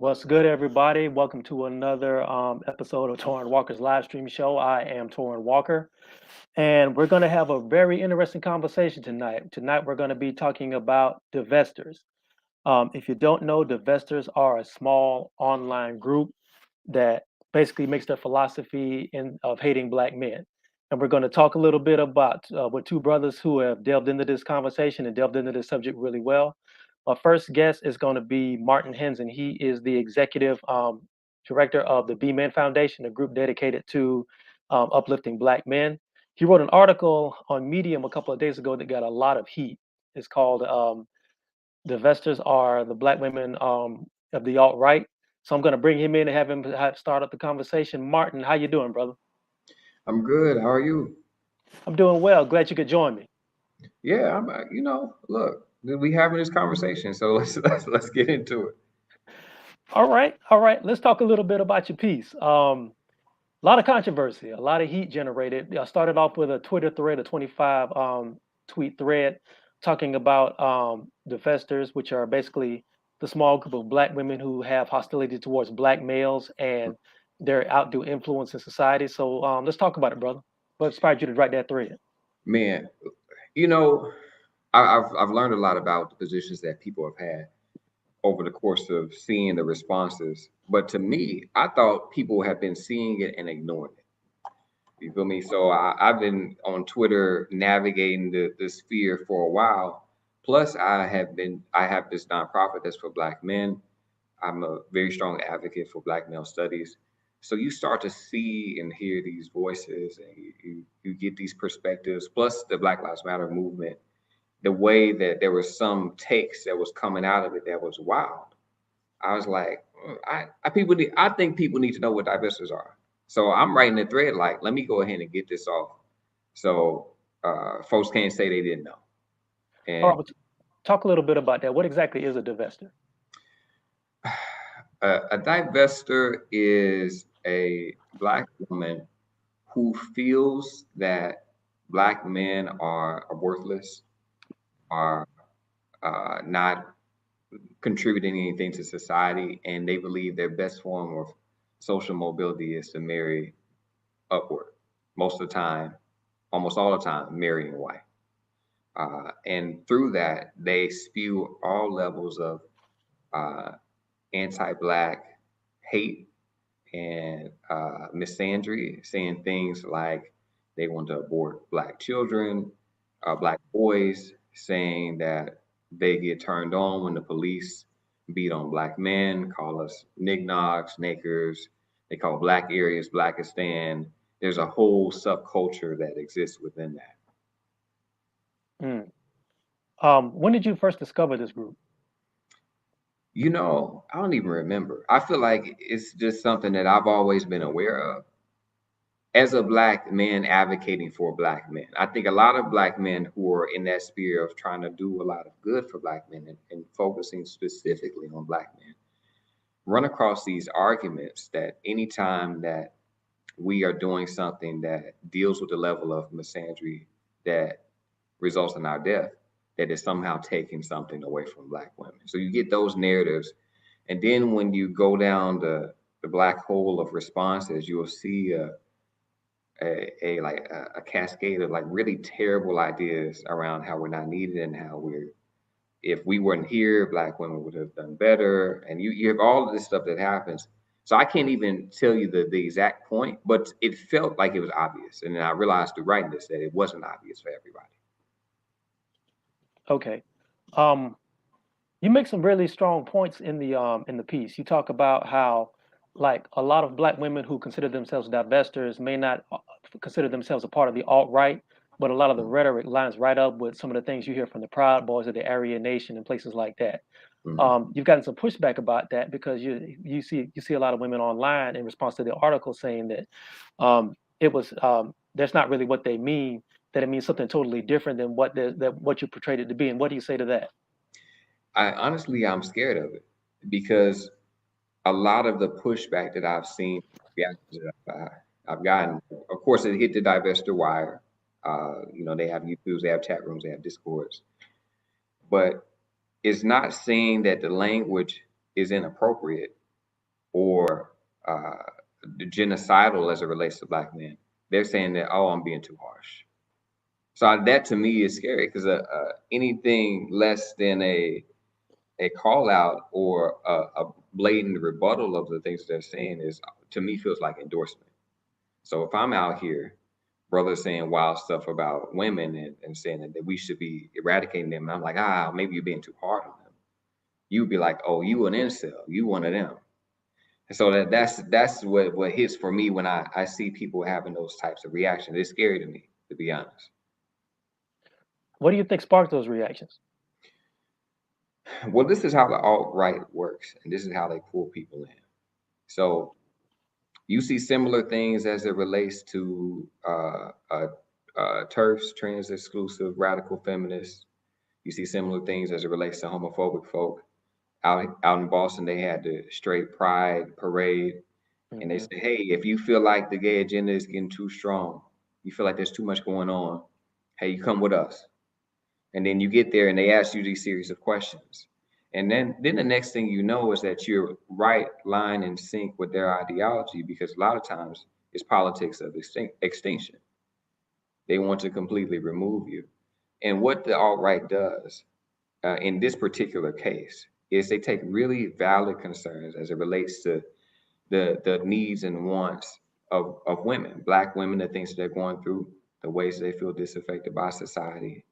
What's good, everybody? Welcome to another episode of TorraineWalker's live stream show. I am TorraineWalker, and we're going to have a very interesting conversation tonight. Tonight, we're going to be talking about divesters. If you don't know, divestors are a small online group that basically makes their philosophy of hating black men. And we're going to talk a little bit about with two brothers who have delved into this conversation and delved into this subject really well. Our first guest is going to be Martin Henson. He is the executive director of the B Men Foundation, a group dedicated to uplifting black men. He wrote an article on Medium a couple of days ago that got a lot of heat. It's called "Divesters Are the Black Women of the Alt-Right." So I'm going to bring him in and have him start up the conversation. Martin, how you doing, brother? I'm good. How are you? I'm doing well. Glad you could join me. Yeah, look, we having this conversation, so let's get into it. All right. Let's talk a little bit about your piece. A lot of controversy, a lot of heat generated. I started off with a Twitter thread, a 25 tweet thread, talking about divesters, which are basically the small group of black women who have hostility towards black males and their outdo influence in society. So let's talk about it, brother. What inspired you to write that thread? Man, you know, I've learned a lot about the positions that people have had over the course of seeing the responses. But to me, I thought people have been seeing it and ignoring it. You feel me? So I've been on Twitter navigating the sphere for a while. Plus, I have this nonprofit that's for black men. I'm a very strong advocate for black male studies. So you start to see and hear these voices, and you get these perspectives, plus the Black Lives Matter movement, the way that there was some takes that was coming out of it that was wild. I was like, I think people need to know what divestors are. So I'm writing a thread like, let me go ahead and get this off, so folks can't say they didn't know. All And right, well, talk a little bit about that. What exactly is a divester? a divester is a black woman who feels that black men are worthless, are not contributing anything to society, and they believe their best form of social mobility is to marry upward. Most of the time, almost all the time, marrying white. And through that, they spew all levels of uh, anti-black hate and misandry, saying things like they want to abort black children, black boys, saying that they get turned on when the police beat on black men, call us nignogs, nakers. They call black areas Blackistan. There's a whole subculture that exists within that. Mm. When did you first discover this group? I don't even remember. I feel like it's just something that I've always been aware of as a black man advocating for black men. I think a lot of black men who are in that sphere of trying to do a lot of good for black men and focusing specifically on black men run across these arguments that anytime that we are doing something that deals with the level of misandry that results in our death, that is somehow taking something away from black women. So you get those narratives. And then when you go down the black hole of responses, you'll see a cascade of like really terrible ideas around how we're not needed and how we're if we weren't here, black women would have done better. And you have all of this stuff that happens. So I can't even tell you the exact point, but it felt like it was obvious. And then I realized through writing this that it wasn't obvious for everybody. Okay. Um, you make some really strong points in the piece. You talk about how like a lot of black women who consider themselves divestors may not consider themselves a part of the alt-right, but a lot of the rhetoric lines right up with some of the things you hear from the Proud Boys of the Aryan Nation and places like that. Mhm. You've gotten some pushback about that because you see a lot of women online in response to the article saying that it was that's not really what they mean, that it means something totally different than what you portrayed it to be. And what do you say to that? I'm scared of it because a lot of the pushback that I've seen, reactions that I've gotten, of course, it hit the divester wire. They have YouTubes, they have chat rooms, they have Discords, but it's not saying that the language is inappropriate. or uh, genocidal as it relates to black men. They're saying that, oh, I'm being too harsh. So that to me is scary because anything less than a call out or a blatant rebuttal of the things they're saying is to me feels like endorsement. So if I'm out here, brothers saying wild stuff about women and saying that we should be eradicating them, and I'm like, maybe you're being too hard on them. You'd be like, oh, you an incel, you one of them. And so that's what hits for me when I see people having those types of reactions. It's scary to me, to be honest. What do you think sparked those reactions? Well, this is how the alt right works, and this is how they pull people in. So you see similar things as it relates to TERFs, trans exclusive, radical feminists. You see similar things as it relates to homophobic folk. Out in Boston, they had the straight pride parade, and they Hmm. say, hey, if you feel like the gay agenda is getting too strong, you feel like there's too much going on, hey, you come with us. And then you get there and they ask you these series of questions. And then the next thing you know is that you're right line in sync with their ideology because a lot of times it's politics of extinction. They want to completely remove you. And what the alt right does in this particular case is they take really valid concerns as it relates to the needs and wants of women, black women, the things that they're going through, the ways they feel disaffected by society,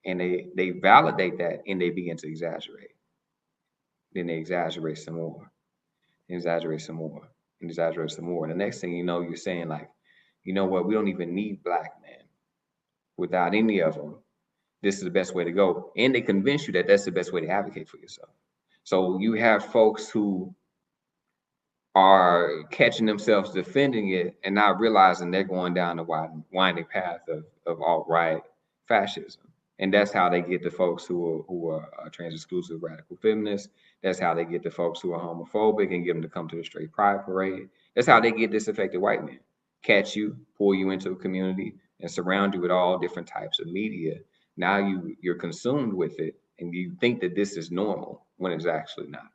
and they validate that and they begin to exaggerate. Then they exaggerate some more, and exaggerate some more, and exaggerate some more. And the next thing you know, you're saying like, you know what, we don't even need black men. Without any of them, this is the best way to go. And they convince you that that's the best way to advocate for yourself. So you have folks who are catching themselves defending it and not realizing they're going down the winding path of alt-right fascism. And that's how they get the folks who are trans exclusive radical feminists. That's how they get the folks who are homophobic and get them to come to the straight pride parade. That's how they get disaffected white men. Catch you, pull you into a community, and surround you with all different types of media. Now you're consumed with it and you think that this is normal when it's actually not.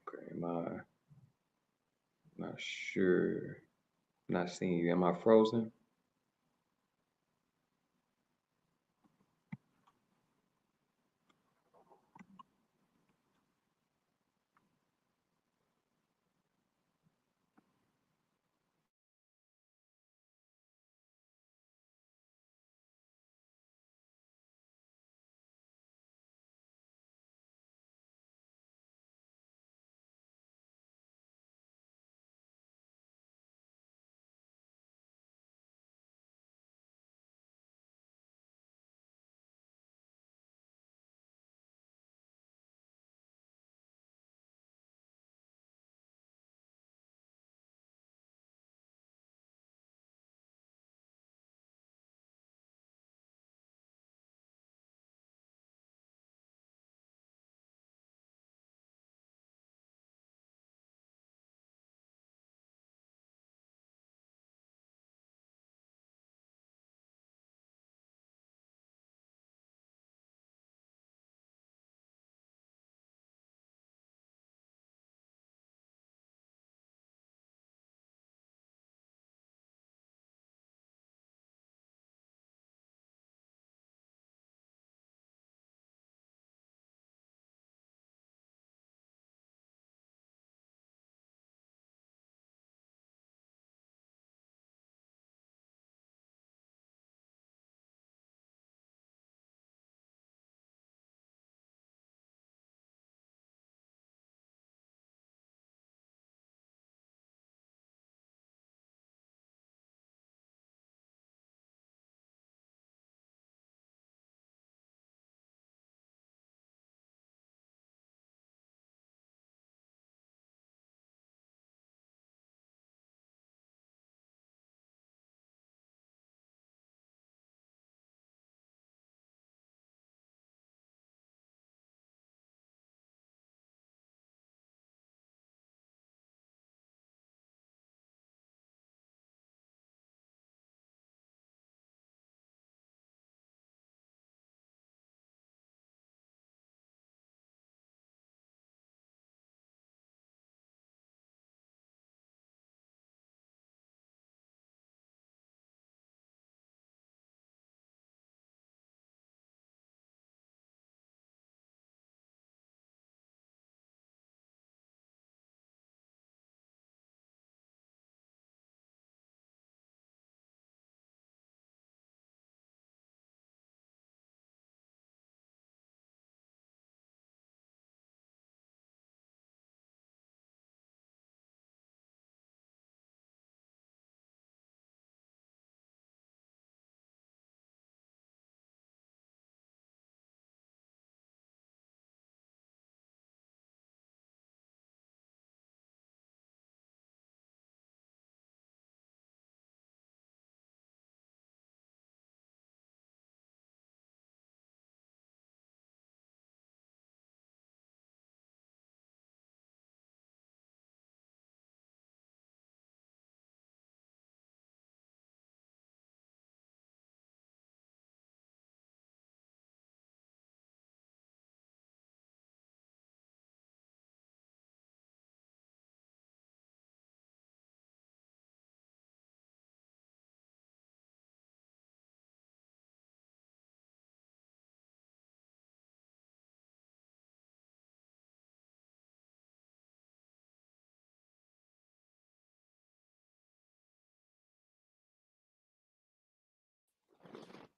Okay, am I not sure? Not seeing you. Am I frozen?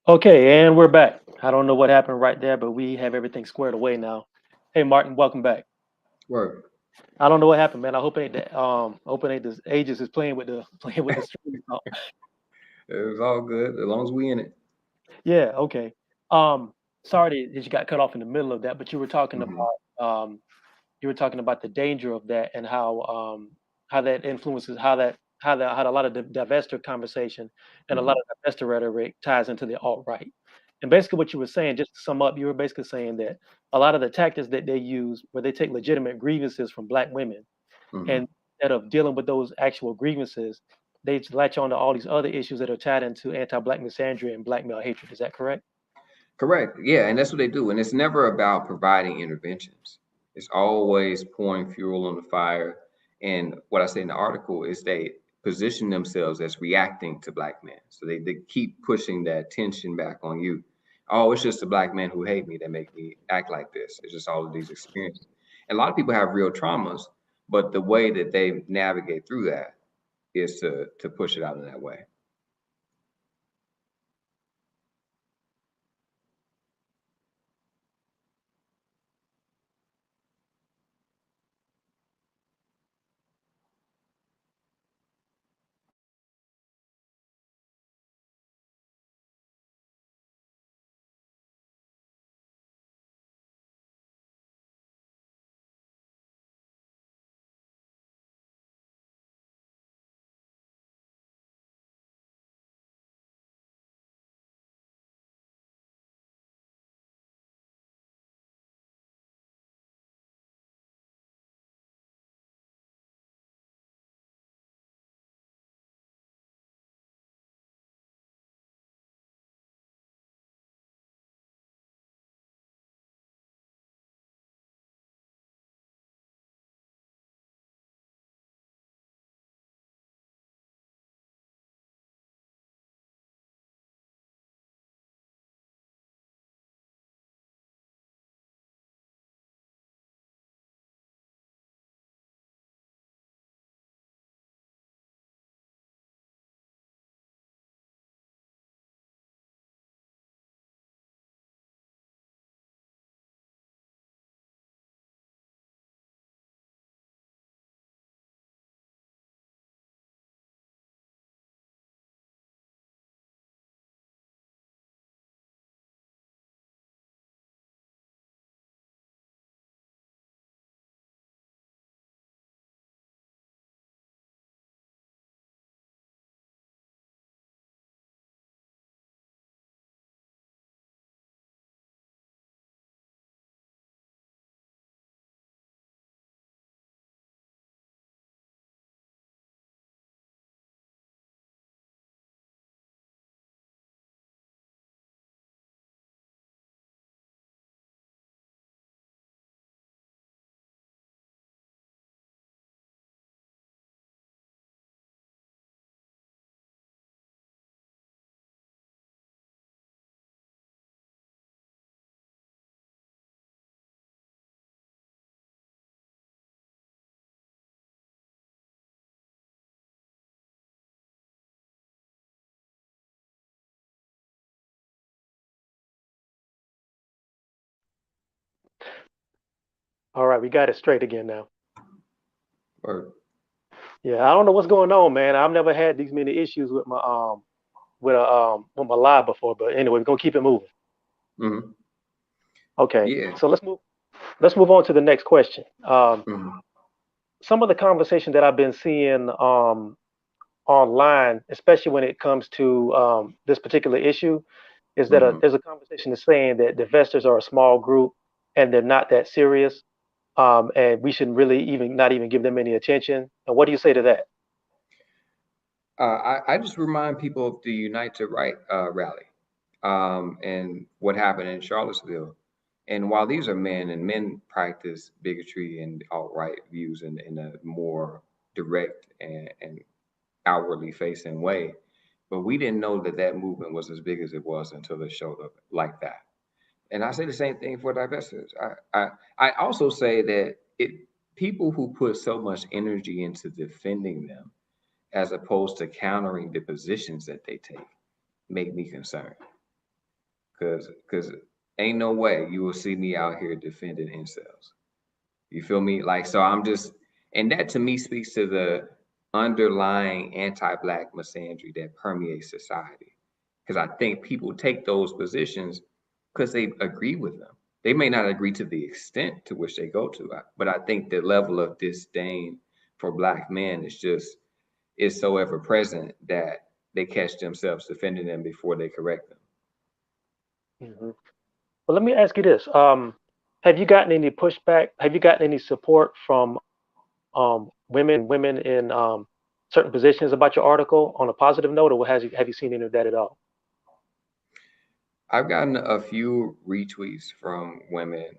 Okay, and we're back. I don't know what happened right there, but we have everything squared away now. Hey, Martin, welcome back. Word. I don't know what happened, man. I hope ain't that hope ain't the Aegis is playing with the playing with the stream. It was all good as long as we in it. Yeah, okay. Um, sorry that you got cut off in the middle of that, but Hmm. you were talking about the danger of that and how that influences how a lot of the divester conversation and a lot Hmm. of divester rhetoric ties into the alt right. And basically, what you were saying, just to sum up, you were basically saying that a lot of the tactics that they use, where they take legitimate grievances from Black women, Hmm. and instead of dealing with those actual grievances, they latch on to all these other issues that are tied into anti-Black misandry and Black male hatred. Is that correct? Correct. Yeah, and that's what they do. And it's never about providing interventions. It's always pouring fuel on the fire. And what I say in the article is they position themselves as reacting to black men. So they keep pushing that tension back on you. Oh, it's just the black men who hate me that make me act like this. It's just all of these experiences. And a lot of people have real traumas, but the way that they navigate through that is to push it out in that way. All right, we got it straight again now. Or Yeah, I don't know what's going on, man. I've never had these many issues with my with my live before, but anyway, we're gonna keep it moving. mhm. Okay, Yeah. so let's move on to the next question. Mhm. Some of the conversation that I've been seeing online, especially when it comes to this particular issue, is that Mhm. there's a conversation that's saying that the investors are a small group and they're not that serious, and we shouldn't really even not even give them any attention. And what do you say to that? I just remind people of the Unite to Right rally and what happened in Charlottesville. And while these are men and men practice bigotry and alt-right views in a more direct and outwardly facing way, but we didn't know that that movement was as big as it was until it showed up like that. And I say the same thing for divestors. I also say that it people who put so much energy into defending them as opposed to countering the positions that they take make me concerned. because ain't no way you will see me out here defending incels. You feel me? Like, so I'm just, and that to me speaks to the underlying anti-black misandry that permeates society. Because I think people take those positions because they agree with them. They may not agree to the extent to which they go to, but I think the level of disdain for black men is so ever present that they catch themselves defending them before they correct them. Mhm. Well, let me ask you this. Have you gotten any pushback? Have you gotten any support from women in certain positions about your article on a positive note, or have you seen any of that at all? I've gotten a few retweets from women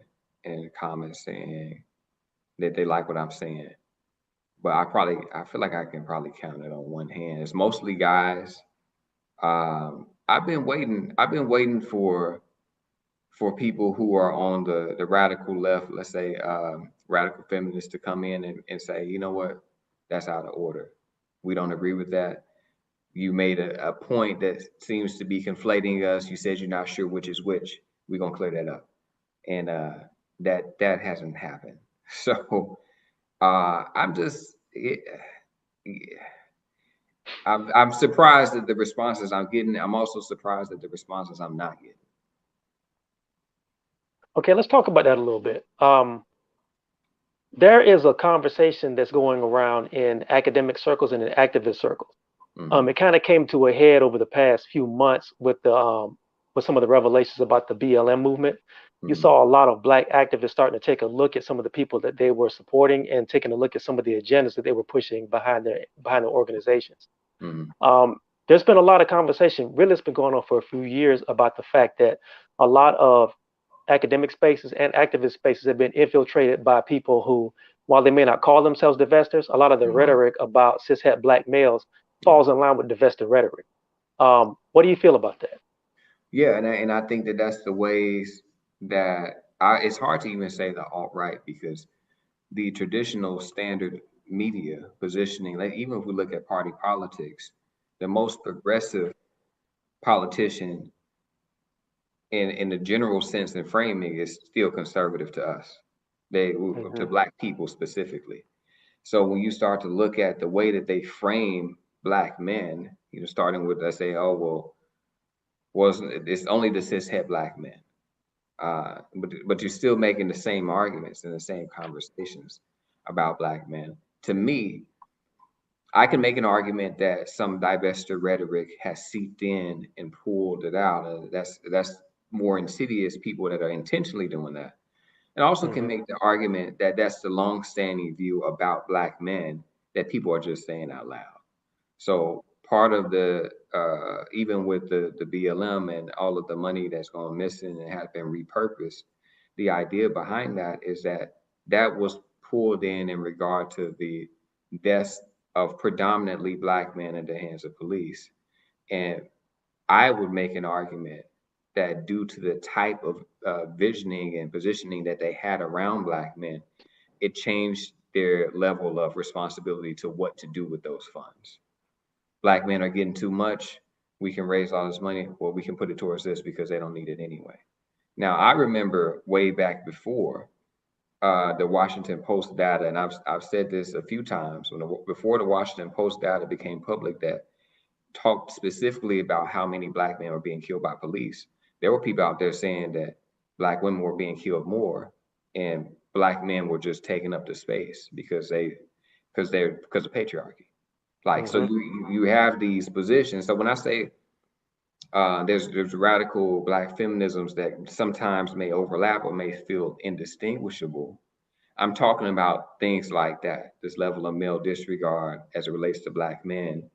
in comments saying that they like what I'm saying, but I feel like I can probably count it on one hand. It's mostly guys. I've been waiting for people who are on the radical left, let's say radical feminists, to come in and say, you know what, that's out of order. We don't agree with that. You made a point that seems to be conflating us. You said you're not sure which is which. We're gonna clear that up, and that hasn't happened. So I'm just I'm surprised at the responses I'm getting. I'm also surprised at the responses I'm not getting. Okay, let's talk about that a little bit. There is a conversation that's going around in academic circles and in activist circles. Hmm. It kind of came to a head over the past few months with some of the revelations about the BLM movement. You Hmm. saw a lot of black activists starting to take a look at some of the people that they were supporting and taking a look at some of the agendas that they were pushing behind their organizations. Hmm. There's been a lot of conversation. Really, it's been going on for a few years about the fact that a lot of academic spaces and activist spaces have been infiltrated by people who, while they may not call themselves divestors, a lot of the Hmm. rhetoric about cishet black males Yeah. falls in line with divestor rhetoric. What do you feel about that? Yeah, and I think that that's the ways that it's hard to even say the alt right because the traditional standard media positioning, like even if we look at party politics, the most progressive politician in the general sense and framing is still conservative to us, they to Hmm. black people specifically. So when you start to look at the way that they frame black men, starting with, let's say, oh well, wasn't it's only the cishet black men. But you're still making the same arguments and the same conversations about black men. To me, I can make an argument that some divester rhetoric has seeped in and pulled it out. That's more insidious people that are intentionally doing that. And also can Hmm. make the argument that that's the long-standing view about black men that people are just saying out loud. So part of the even with the BLM and all of the money that's gone missing and has been repurposed, the idea behind that is that that was pulled in regard to the deaths of predominantly black men in the hands of police. And I would make an argument that due to the type of visioning and positioning that they had around black men, it changed their level of responsibility to what to do with those funds. Black men are getting too much. We can raise all this money, well, we can put it towards this because they don't need it anyway. Now, I remember way back before the Washington Post data, and I've said this a few times, before the Washington Post data became public that talked specifically about how many black men were being killed by police. There were people out there saying that black women were being killed more, and black men were just taking up the space because of patriarchy. Like, so Hmm. you have these positions. So when I say there's radical black feminisms that sometimes may overlap or may feel indistinguishable, I'm talking about things like that. This level of male disregard as it relates to black men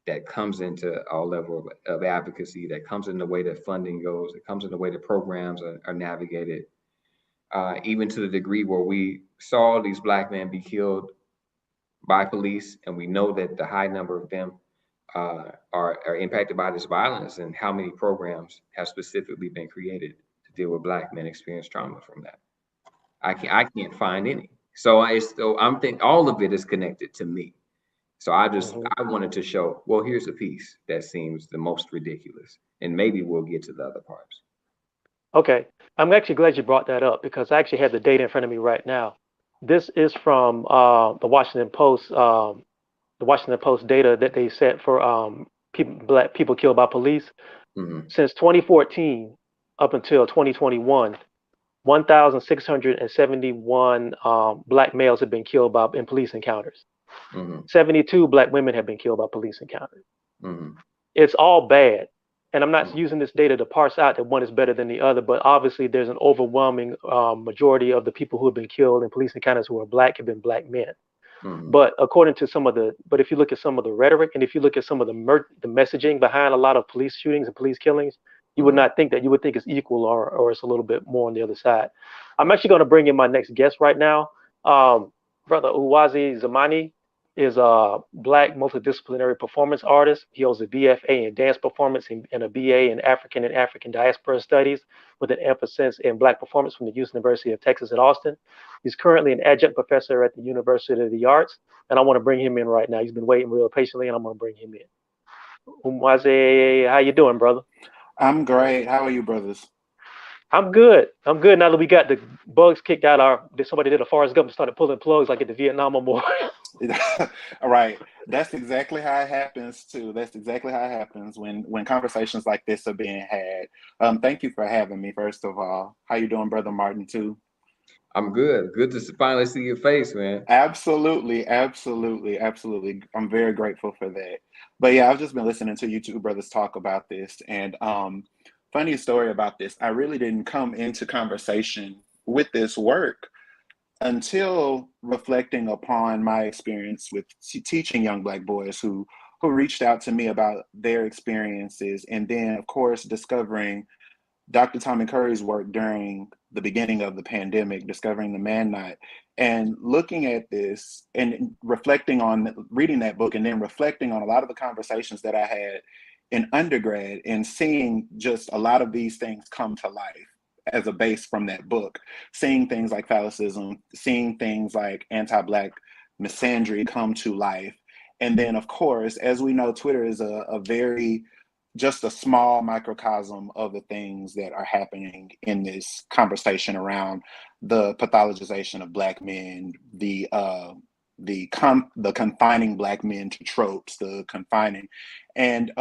that comes into all level of advocacy, that comes in the way that funding goes, that comes in the way that programs are navigated, even to the degree where we saw these black men be killed by police, and we know that the high number of them are impacted by this violence, and how many programs have specifically been created to deal with black men experience trauma from that. I can't find any. So I'm thinking all of it is connected to me. So Hmm. I wanted to show, well, here's a piece that seems the most ridiculous, and maybe we'll get to the other parts. Okay. I'm actually glad you brought that up because I actually have the data in front of me right now. This is from the Washington Post data that they set for black people killed by police Mm-hmm. since 2014 up until 2021. 1,671 black males have been killed in police encounters. Mm-hmm. 72 black women have been killed by police encounters. Mm-hmm. It's all bad. And I'm not using this data to parse out that one is better than the other, but obviously there's an overwhelming majority of the people who have been killed in police encounters who are black have been black men. Mm-hmm. But if you look at some of the rhetoric and if you look at some of the messaging behind a lot of police shootings and police killings, you would Mm-hmm. not think that. You would think it's equal or it's a little bit more on the other side. I'm actually going to bring in my next guest right now. Brother Uwazi Zamani is a black multidisciplinary performance artist. He holds a BFA in dance performance and a BA in African diaspora studies with an emphasis in black performance from the University of Texas at Austin. He's currently an adjunct professor at the University of the Arts, and I want to bring him in right now. He's been waiting real patiently, and I'm going to bring him in. Umwaze, how you doing, brother? I'm great. How are you, brothers? I'm good. I'm good now that we got the bugs kicked out. Somebody did a Forrest Gump and started pulling plugs like at the Vietnam Memorial. All right. That's exactly how it happens too. That's exactly how it happens when conversations like this are being had. Thank you for having me, first of all. How you doing, brother Martin, too? I'm good. Good to finally see your face, man. Absolutely, absolutely, absolutely. I'm very grateful for that. But yeah, I've just been listening to you two brothers talk about this, and funny story about this. I really didn't come into conversation with this work until reflecting upon my experience with teaching young black boys who reached out to me about their experiences, and then of course discovering Dr. Tommy Curry's work during the beginning of the pandemic, discovering the man knot, and looking at this and reflecting on reading that book, and then reflecting on a lot of the conversations that I had in undergrad, and seeing just a lot of these things come to life as a base from that book, seeing things like phallicism, seeing things like anti-black misandry come to life. And then of course, as we know, Twitter is a very just a small microcosm of the things that are happening in this conversation around the pathologization of black men, the confining black men to tropes, the confining, and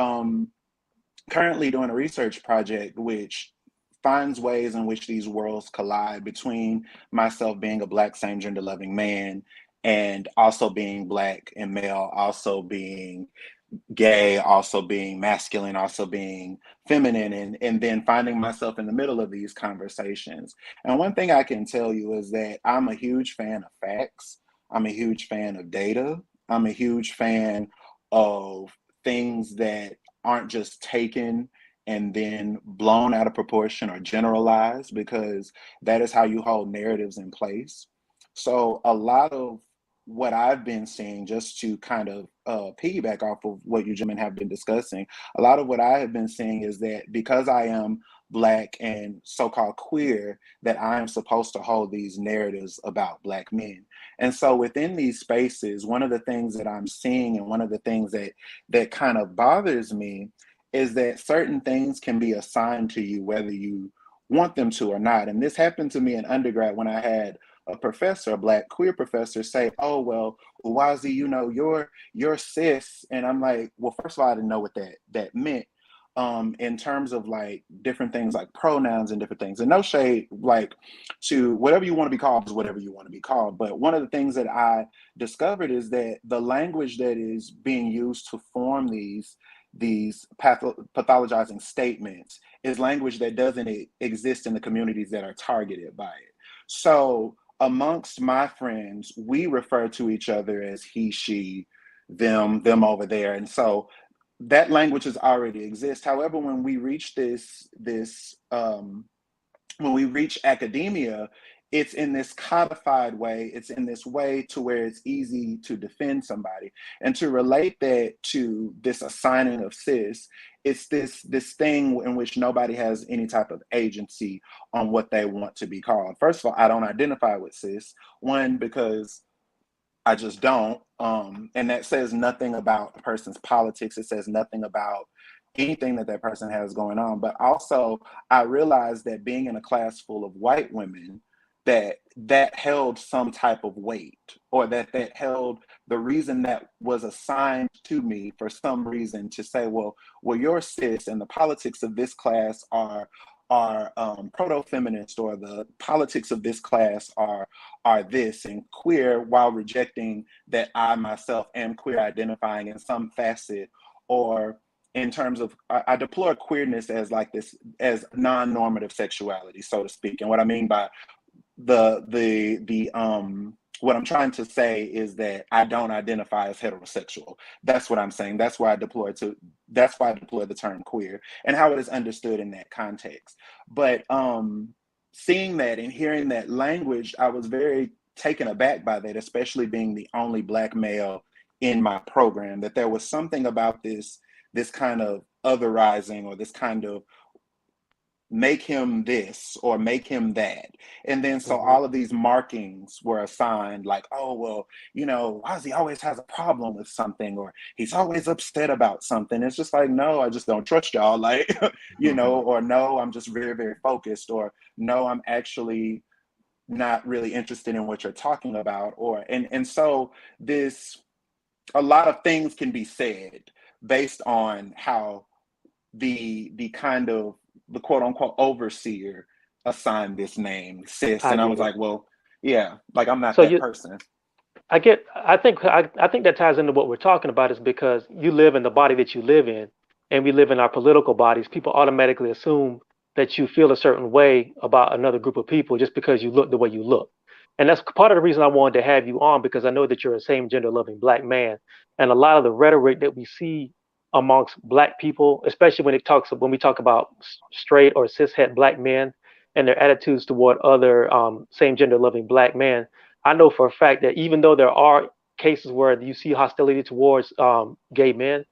currently doing a research project which finds ways in which these worlds collide between myself being a black same gender loving man and also being black and male, also being gay, also being masculine, also being feminine, and then finding myself in the middle of these conversations. And one thing I can tell you is that I'm a huge fan of facts. I'm a huge fan of data. I'm a huge fan of things that aren't just taken and then blown out of proportion or generalized, because that is how you hold narratives in place. So a lot of what I've been seeing, just to kind of piggyback off of what you gentlemen have been discussing, a lot of what I have been seeing is that because I am black and so-called queer, that I am supposed to hold these narratives about black men. And so within these spaces, one of the things that I'm seeing, and one of the things that kind of bothers me, is that certain things can be assigned to you whether you want them to or not. And this happened to me in undergrad when I had a professor, a black queer professor, say, "Oh well, Uwazi, you're cis," and I'm like, "Well, first of all, I didn't know what that meant." In terms of like different things like pronouns and different things, and no shade, like to whatever you want to be called is whatever you want to be called. But one of the things that I discovered is that the language that is being used to form these pathologizing statements is language that doesn't exist in the communities that are targeted by it. So amongst my friends, we refer to each other as he, she, them over there. And so that language has already exist. However, when we reach when we reach academia, it's in this codified way. It's in this way to where it's easy to defend somebody, and to relate that to this assigning of cis. It's this thing in which nobody has any type of agency on what they want to be called. First of all, I don't identify with cis. One, because I just don't. And that says nothing about a person's politics. It says nothing about anything that that person has going on. But also, I realized that being in a class full of white women, that held some type of weight, or that held the reason that was assigned to me for some reason to say, well, you're cis, and the politics of this class are proto-feminist, or the politics of this class are this, and queer, while rejecting that I myself am queer identifying in some facet, or in terms of, I deplore queerness as like this, as non-normative sexuality, so to speak. And what I mean by what I'm trying to say is that I don't identify as heterosexual. That's what I'm saying. That's why I deploy the term queer and how it is understood in that context. But seeing that and hearing that language, I was very taken aback by that, especially being the only Black male in my program, that there was something about this kind of otherizing, or this kind of make him this or make him that. And then so all of these markings were assigned, like, oh, well, Uwazi always has a problem with something, or he's always upset about something. It's just like, no, I just don't trust y'all. Like, or no, I'm just very, very focused, or no, I'm actually not really interested in what you're talking about. Or, and so a lot of things can be said based on how the kind of the quote unquote overseer assigned this name, cis. And I was like, well, yeah, like I'm not So that person. I think that ties into what we're talking about, is because you live in the body that you live in, and we live in our political bodies. People automatically assume that you feel a certain way about another group of people just because you look the way you look. And that's part of the reason I wanted to have you on, because I know that you're a same gender loving Black man. And a lot of the rhetoric that we see amongst Black people, especially when we talk about straight or cishet Black men and their attitudes toward other same gender loving Black men, I know for a fact that even though there are cases where you see hostility towards gay men,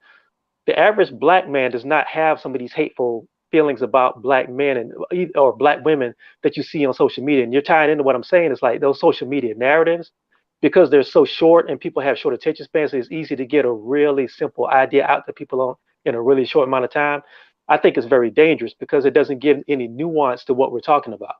the average Black man does not have some of these hateful feelings about Black men or Black women that you see on social media. And you're tying into what I'm saying. It's like those social media narratives, because they're so short and people have short attention spans, so it's easy to get a really simple idea out to people in a really short amount of time. I think it's very dangerous because it doesn't give any nuance to what we're talking about.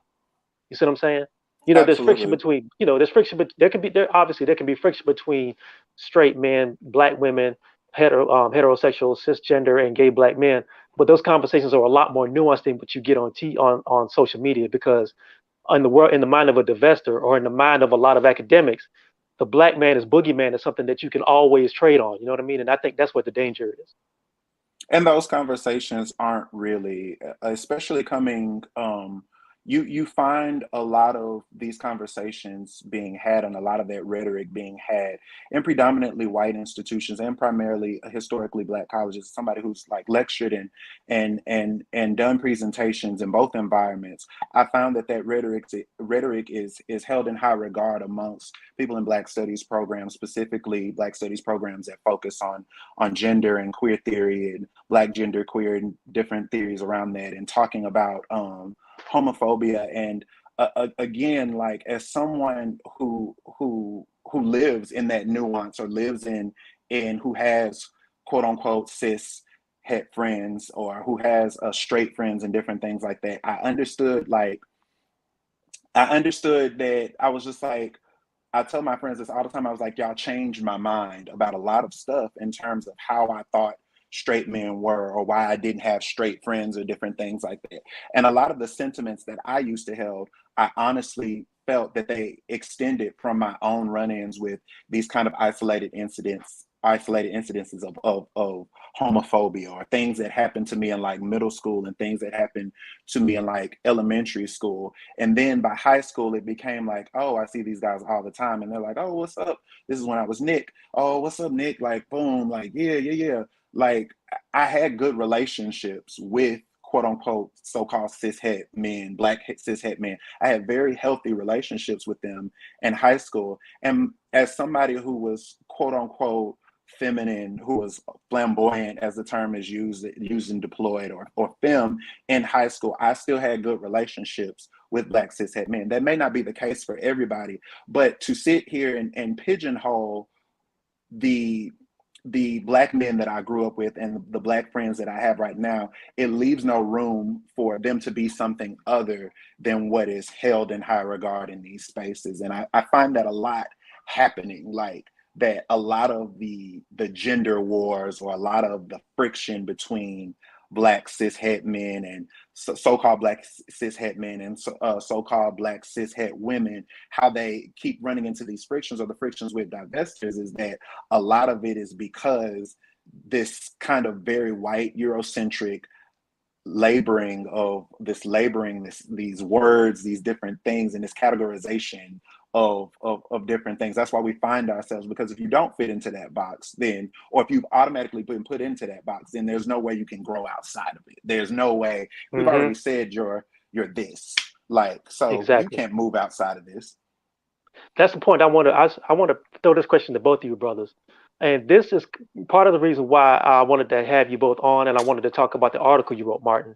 You see what I'm saying? There's friction Absolutely. between, there's friction, but there can be friction between straight men, Black women, heterosexual, cisgender, and gay Black men. But those conversations are a lot more nuanced than what you get on social media, because in the mind of a divester, or in the mind of a lot of academics, the Black man is boogeyman is something that you can always trade on. You know what I mean? And I think that's what the danger is. And those conversations aren't really, especially coming, you find a lot of these conversations being had, and a lot of that rhetoric being had in predominantly white institutions and primarily historically Black colleges. Somebody who's like lectured and done presentations in both environments, I found that rhetoric is held in high regard amongst people in Black studies programs, specifically Black studies programs that focus on gender and queer theory, and Black gender, queer, and different theories around that, and talking about homophobia. And again, like, as someone who lives in that nuance, or lives in who has quote unquote cis het friends, or who has straight friends and different things like that, I understood that. I was just like, I tell my friends this all the time. I was like, y'all changed my mind about a lot of stuff in terms of how I thought straight men were, or why I didn't have straight friends, or different things like that. And a lot of the sentiments that I used to hold, I honestly felt that they extended from my own run-ins with these kind of isolated incidences of homophobia, or things that happened to me in like middle school, and things that happened to me in like elementary school. And then by high school, it became like, oh, I see these guys all the time, and they're like, oh, what's up? This is when I was Nick. Oh, what's up, Nick? Like, boom, like, yeah. Like, I had good relationships with quote unquote so-called cishet men, Black cishet men. I had very healthy relationships with them in high school. And as somebody who was quote unquote feminine, who was flamboyant, as the term is used and deployed, or femme, in high school, I still had good relationships with Black cishet men. That may not be the case for everybody, but to sit here and pigeonhole the the black men that I grew up with and the black friends that I have right now, it leaves no room for them to be something other than what is held in high regard in these spaces. And I find that a lot happening, like that a lot of the gender wars or a lot of the friction between black cishet men and so-called black cishet men and so-called black cishet women, how they keep running into these frictions or the frictions with divestors, is that a lot of it is because this kind of very white Eurocentric laboring these words, these different things, and this categorization of different things. That's why we find ourselves, because if you don't fit into that box, then, or if you've automatically been put into that box, then there's no way you can grow outside of it. There's no way. We've already said you're this, like, so you Exactly. can't move outside of this. That's the point. I want to throw this question to both of you brothers, and this is part of the reason why I wanted to have you both on, and I wanted to talk about the article you wrote, Martin.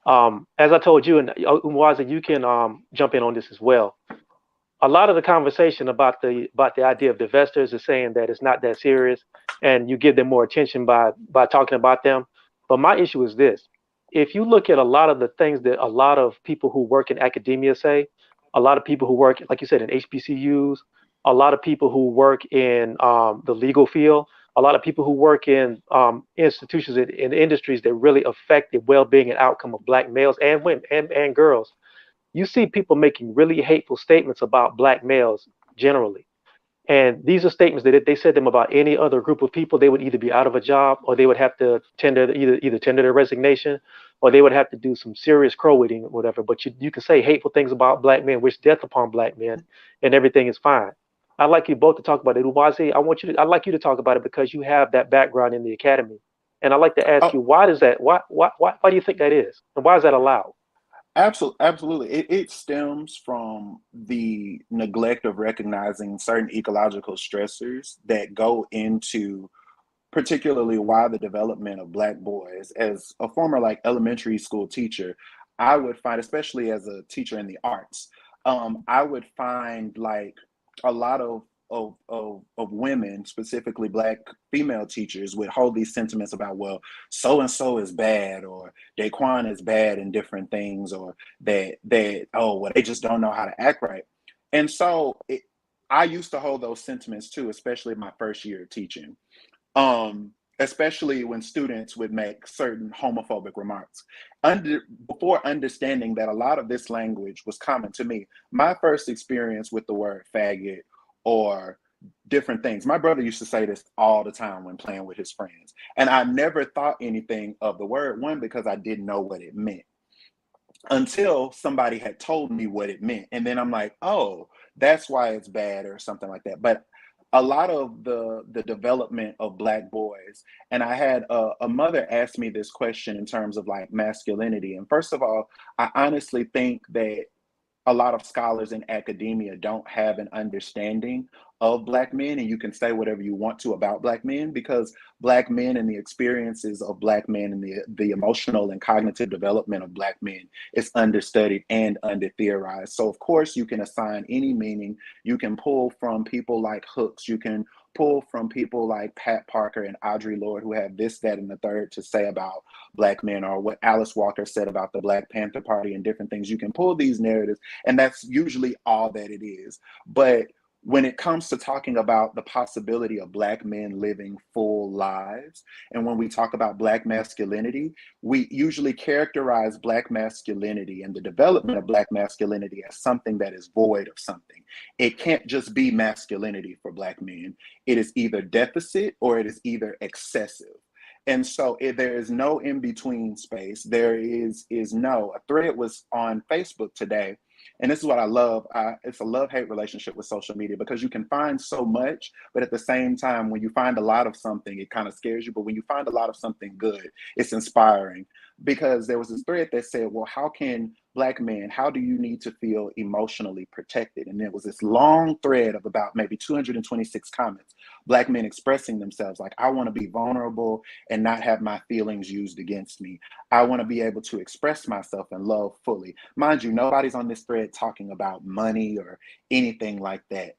As I told you, and Uwazi, you can jump in on this as well. A lot of the conversation about the idea of divestors is saying that it's not that serious, and you give them more attention by talking about them. But my issue is this: if you look at a lot of the things that a lot of people who work in academia say, a lot of people who work, like you said, in HBCUs, a lot of people who work in the legal field, a lot of people who work in institutions in industries that really affect the well-being and outcome of black males and women and girls, you see people making really hateful statements about black males generally. And these are statements that if they said them about any other group of people, they would either be out of a job or they would have to tender either tender their resignation or they would have to do some serious crow eating or whatever. But you can say hateful things about black men, wish death upon black men, and everything is fine. I'd like you both to talk about it. Uwazi, I'd like you to talk about it because you have that background in the academy. And I'd like to ask Oh, you, why does that why do you think that is? And why is that allowed? absolutely. It stems from the neglect of recognizing certain ecological stressors that go into particularly why the development of black boys. As a former like elementary school teacher, I would find, especially as a teacher in the arts, I would find like a lot of women, specifically black female teachers, would hold these sentiments about, well, so and so is bad, or Daquan is bad in different things, or that oh, well, they just don't know how to act right. And so I used to hold those sentiments too, especially my first year of teaching, especially when students would make certain homophobic remarks. Before understanding that a lot of this language was common to me, my first experience with the word faggot or different things, my brother used to say this all the time when playing with his friends. And I never thought anything of the word, one, because I didn't know what it meant until somebody had told me what it meant. And then I'm like, oh, that's why it's bad or something like that. But a lot of the development of black boys, and I had a mother ask me this question in terms of like masculinity. And first of all, I honestly think that a lot of scholars in academia don't have an understanding of black men, and you can say whatever you want to about black men, because black men and the experiences of black men and the emotional and cognitive development of black men is understudied and under theorized. So of course you can assign any meaning. You can pull from people like Hooks, you can pull from people like Pat Parker and Audre Lorde, who have this, that, and the third to say about black men, or what Alice Walker said about the Black Panther Party and different things. You can pull these narratives, and that's usually all that it is. But when it comes to talking about the possibility of black men living full lives, and when we talk about black masculinity, we usually characterize black masculinity and the development of black masculinity as something that is void of something. It can't just be masculinity for black men. It is either deficit or it is either excessive. And so there is no in between space. There is no. A thread was on Facebook today, and this is what I love. It's a love-hate relationship with social media, because you can find so much, but at the same time, when you find a lot of something, it kind of scares you. But when you find a lot of something good, it's inspiring. Because there was this thread that said, well, how can black men, how do you need to feel emotionally protected? And it was this long thread of about maybe 226 comments, black men expressing themselves like, I want to be vulnerable and not have my feelings used against me. I want to be able to express myself and love fully. Mind you, nobody's on this thread talking about money or anything like that.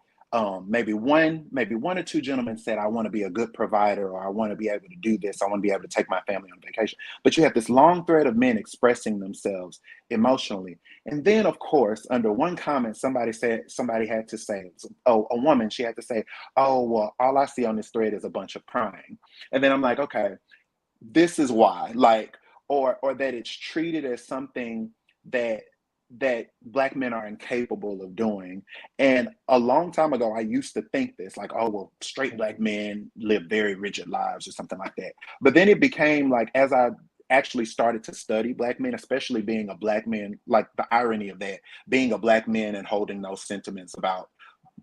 maybe one or two gentlemen said, I want to be a good provider, or I want to be able to do this, I want to be able to take my family on vacation. But you have this long thread of men expressing themselves emotionally. And then, of course, under one comment, somebody had to say, oh, a woman, she had to say, oh, well, all I see on this thread is a bunch of crying. And then I'm like, okay, this is why, like, or that it's treated as something that Black men are incapable of doing. And a long time ago, I used to think this, like, oh, well, straight Black men live very rigid lives or something like that. But then it became like, as I actually started to study Black men, especially being a Black man, like the irony of that, being a Black man and holding those sentiments about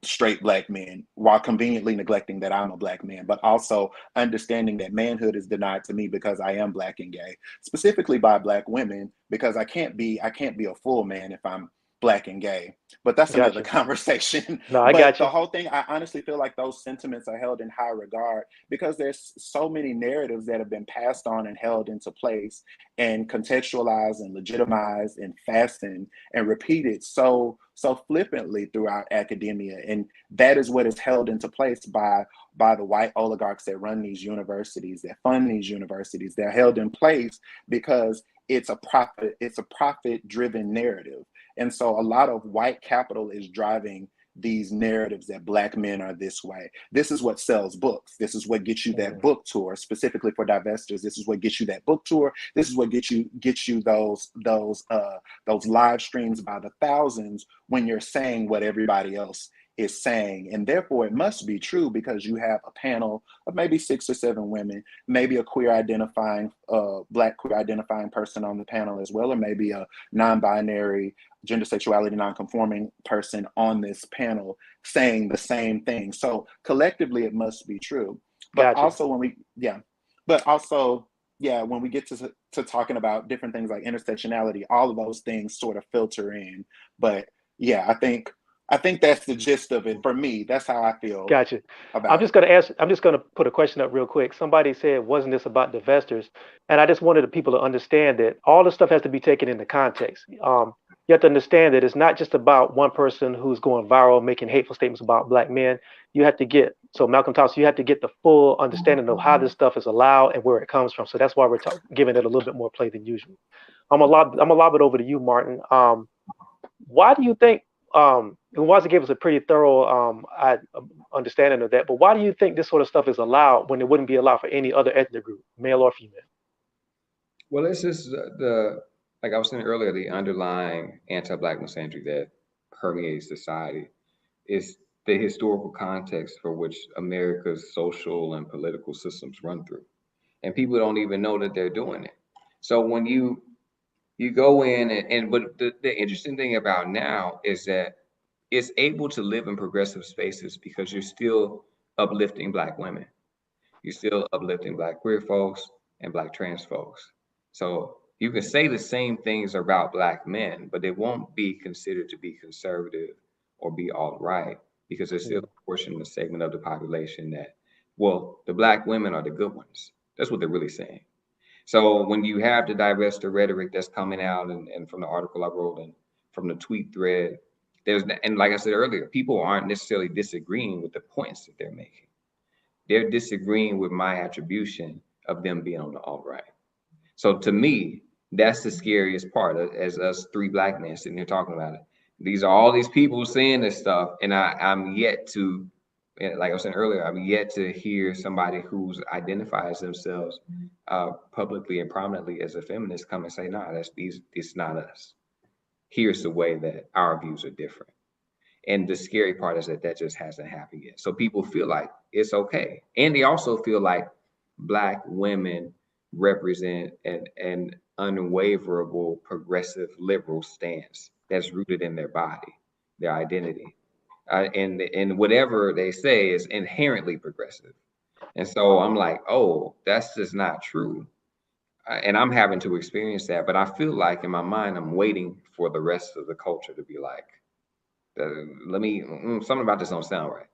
straight Black men while conveniently neglecting that I'm a Black man, but also understanding that manhood is denied to me because I am Black and gay, specifically by Black women, because I can't be a full man if I'm Black and gay. But that's another conversation. No, I but got you. The whole thing, I honestly feel like those sentiments are held in high regard because there's so many narratives that have been passed on and held into place and contextualized and legitimized and fastened and repeated so flippantly throughout academia. And that is what is held into place by the white oligarchs that run these universities, that fund these universities. They're held in place because it's a profit driven narrative. And so a lot of white capital is driving these narratives that Black men are this way. This is what sells books. This is what gets you that book tour, specifically for divestors. This is what gets you that book tour. This is what gets you those live streams by the thousands when you're saying what everybody else is saying. And therefore it must be true because you have a panel of maybe 6 or 7 women, maybe a Black queer identifying person on the panel as well, or maybe a non-binary, gender sexuality non-conforming person on this panel saying the same thing. So collectively it must be true. But also when we get to talking about different things like intersectionality, all of those things sort of filter in. But yeah, I think that's the gist of it for me. That's how I feel. Gotcha. About I'm just going to put a question up real quick. Somebody said, wasn't this about divestors? And I just wanted the people to understand that all the stuff has to be taken into context. You have to understand that it's not just about one person who's going viral making hateful statements about Black men. You have to get, so Malcolm talks, you have to get the full understanding of how this stuff is allowed and where it comes from. So that's why we're giving it a little bit more play than usual. I'm gonna lob it over to you, Martin. Why do you think, Uwazi gave us a pretty thorough understanding of that, but why do you think this sort of stuff is allowed when it wouldn't be allowed for any other ethnic group, male or female? Well, it's just like I was saying earlier, the underlying anti-Black misandry that permeates society is the historical context for which America's social and political systems run through. And people don't even know that they're doing it. So when you go in but the interesting thing about now is that it's able to live in progressive spaces because you're still uplifting Black women. You're still uplifting Black queer folks and Black trans folks. So you can say the same things about Black men, but they won't be considered to be conservative or be alt-right because there's still a portion of the segment of the population that, well, the Black women are the good ones. That's what they're really saying. So when you have the divester rhetoric that's coming out and from the article I wrote and from the tweet thread, and like I said earlier, people aren't necessarily disagreeing with the points that they're making. They're disagreeing with my attribution of them being on the alt-right. So to me, that's the scariest part as us 3 Black men sitting here talking about it. These are all these people saying this stuff, and I'm yet to, like I was saying earlier, I'm yet to hear somebody who's identifies themselves publicly and prominently as a feminist come and say, "No, it's not us. Here's the way that our views are different." And the scary part is that just hasn't happened yet. So people feel like it's okay, and they also feel like Black women represent an unwaverable progressive liberal stance that's rooted in their body, their identity, and whatever they say is inherently progressive. And so I'm like, oh, that's just not true. And I'm having to experience that, but I feel like in my mind, I'm waiting for the rest of the culture to be like, something about this don't sound right.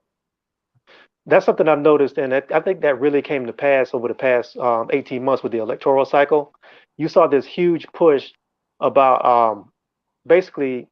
That's something I've noticed, and I think that really came to pass over the past 18 months with the electoral cycle. You saw this huge push about basically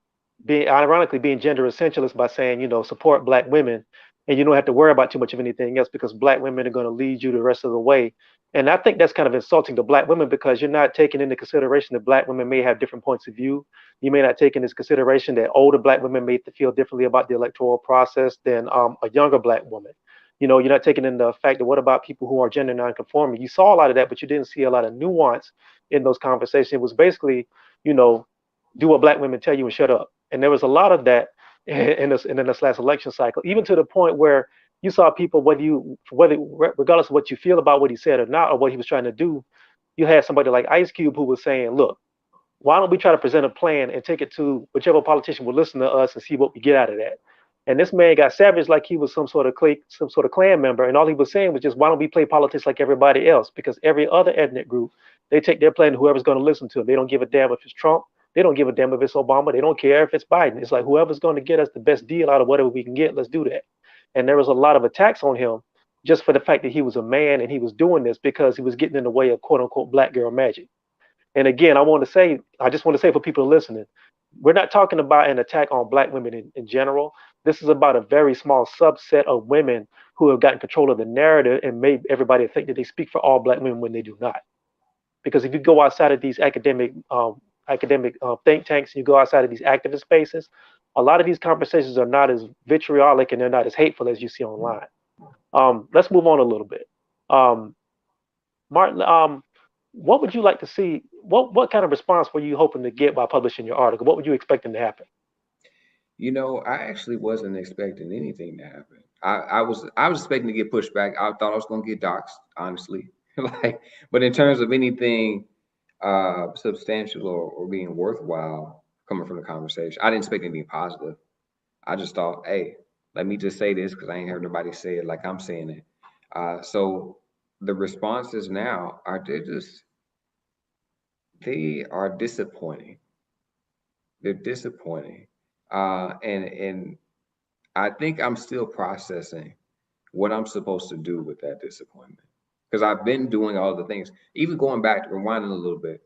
being ironically being gender essentialist by saying, support black women and you don't have to worry about too much of anything else because black women are going to lead you the rest of the way. And I think that's kind of insulting to black women because you're not taking into consideration that black women may have different points of view. You may not take into consideration that older black women may feel differently about the electoral process than a younger black woman. You're not taking into the fact that what about people who are gender nonconforming? You saw a lot of that, but you didn't see a lot of nuance in those conversations. It was basically, you know, do what black women tell you and shut up. And there was a lot of that in this last election cycle, even to the point where you saw people, whether regardless of what you feel about what he said or not, or what he was trying to do, you had somebody like Ice Cube who was saying, "Look, why don't we try to present a plan and take it to whichever politician will listen to us and see what we get out of that?" And this man got savage like he was some sort of clan member, and all he was saying was just, "Why don't we play politics like everybody else?" Because every other ethnic group, they take their plan to whoever's going to listen to them. They don't give a damn if it's Trump. They don't give a damn if it's Obama. They don't care if it's Biden. It's like whoever's going to get us the best deal out of whatever we can get, let's do that. And there was a lot of attacks on him just for the fact that he was a man and he was doing this because he was getting in the way of quote unquote black girl magic. And again, I just want to say for people listening, we're not talking about an attack on black women in general. This is about a very small subset of women who have gotten control of the narrative and made everybody think that they speak for all black women when they do not. Because if you go outside of these academic think tanks, you go outside of these activist spaces, a lot of these conversations are not as vitriolic and they're not as hateful as you see online. Let's move on a little bit. Um, Martin, what would you like to see? What kind of response were you hoping to get by publishing your article? What were you expecting to happen? I actually wasn't expecting anything to happen. I was expecting to get pushback. I thought I was gonna get doxxed, honestly. Like, but in terms of anything substantial or being worthwhile coming from the conversation, I didn't expect anything positive. I just thought, hey, let me just say this because I ain't heard nobody say it like I'm saying it. So the responses now are they are disappointing. They're disappointing. And I think I'm still processing what I'm supposed to do with that disappointment. Because I've been doing all the things, even going back, rewinding a little bit,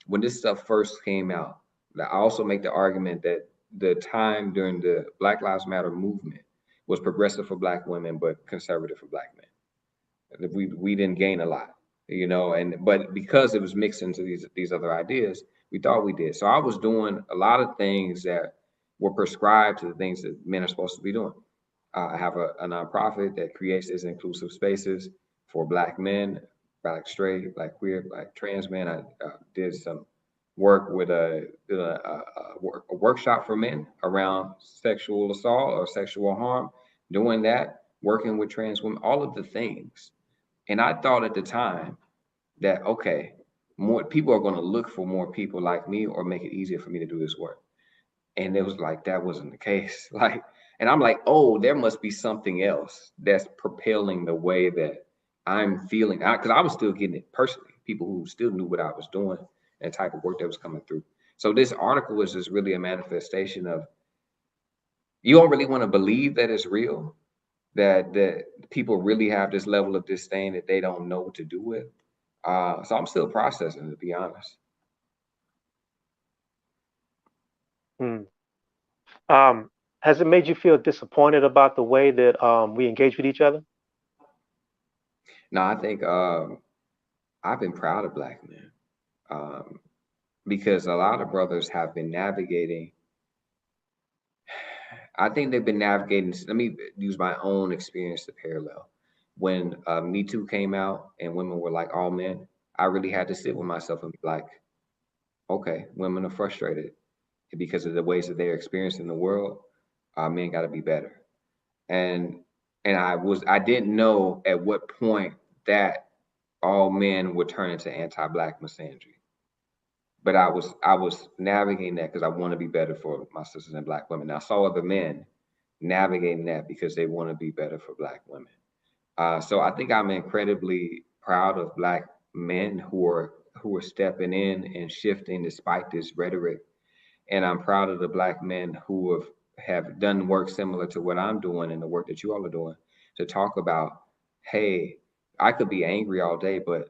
when this stuff first came out, I also make the argument that the time during the Black Lives Matter movement was progressive for black women, but conservative for black men. We didn't gain a lot, and but because it was mixed into these other ideas, we thought we did. So I was doing a lot of things that were prescribed to the things that men are supposed to be doing. I have a nonprofit that creates these inclusive spaces for Black men, Black straight, Black queer, Black trans men. I did some work with a workshop for men around sexual assault or sexual harm, doing that, working with trans women, all of the things. And I thought at the time that, okay, more people are going to look for more people like me or make it easier for me to do this work. And it was like that wasn't the case. Like, and I'm like, oh, there must be something else that's propelling the way that I'm feeling. Because I was still getting it personally. People who still knew what I was doing and the type of work that was coming through. So this article was just really a manifestation of you don't really want to believe that it's real, that people really have this level of disdain that they don't know what to do with. So I'm still processing, to be honest. Hmm. Um, has it made you feel disappointed about the way that we engage with each other? Now I think I've been proud of black men. Um, because a lot of brothers have been navigating. I think they've been navigating. Let me use my own experience to parallel. When Me Too came out and women were like all men, I really had to sit with myself and be like, okay, women are frustrated because of the ways that they're experiencing the world. Men got to be better. And I didn't know at what point that all men would turn into anti-black misandry, but I was navigating that because I want to be better for my sisters and black women. I saw other men navigating that because they want to be better for black women. So I think I'm incredibly proud of black men who are stepping in and shifting despite this rhetoric, and I'm proud of the black men who have done work similar to what I'm doing and the work that you all are doing to talk about, hey, I could be angry all day, but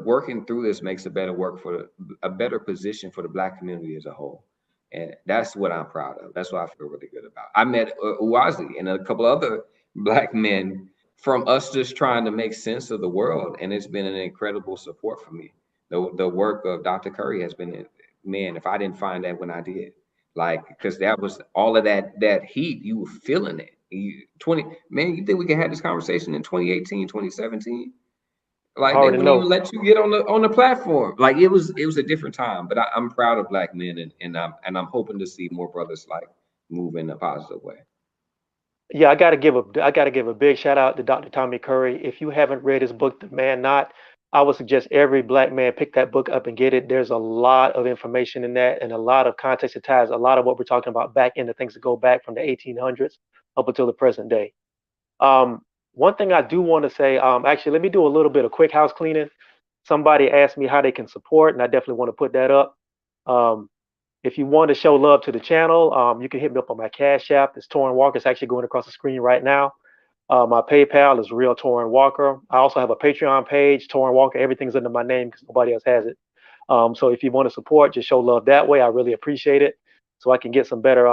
working through this makes a better position for the black community as a whole. And that's what I'm proud of. That's what I feel really good about. I met Uwazi and a couple other Black men from us just trying to make sense of the world, and it's been an incredible support for me. The work of Dr. Curry has been, man, if I didn't find that when I did, like, because that was all of that heat, you were feeling it. 20, man, you think we can have this conversation in 2018, 2017? I Like they already wouldn't even know. let you get on the platform. Like it was a different time. But I'm proud of Black men, and I'm hoping to see more brothers like move in a positive way. Yeah, I gotta give a big shout out to Dr. Tommy Curry. If you haven't read his book, The Man Not, I would suggest every Black man pick that book up and get it. There's a lot of information in that and a lot of context. It ties a lot of what we're talking about back into things that go back from the 1800s up until the present day. Um, One thing I do want to say, actually, let me do a little bit of quick house cleaning. Somebody asked me how they can support, and I definitely want to put that up. Um, if you want to show love to the channel, you can hit me up on my Cash App. It's Torrin Walker. It's actually going across the screen right now. My PayPal is Real Torrin Walker. I also have a Patreon page, Torrin Walker. Everything's under my name because nobody else has it. So if you want to support, just show love that way. I really appreciate it. So I can get some better,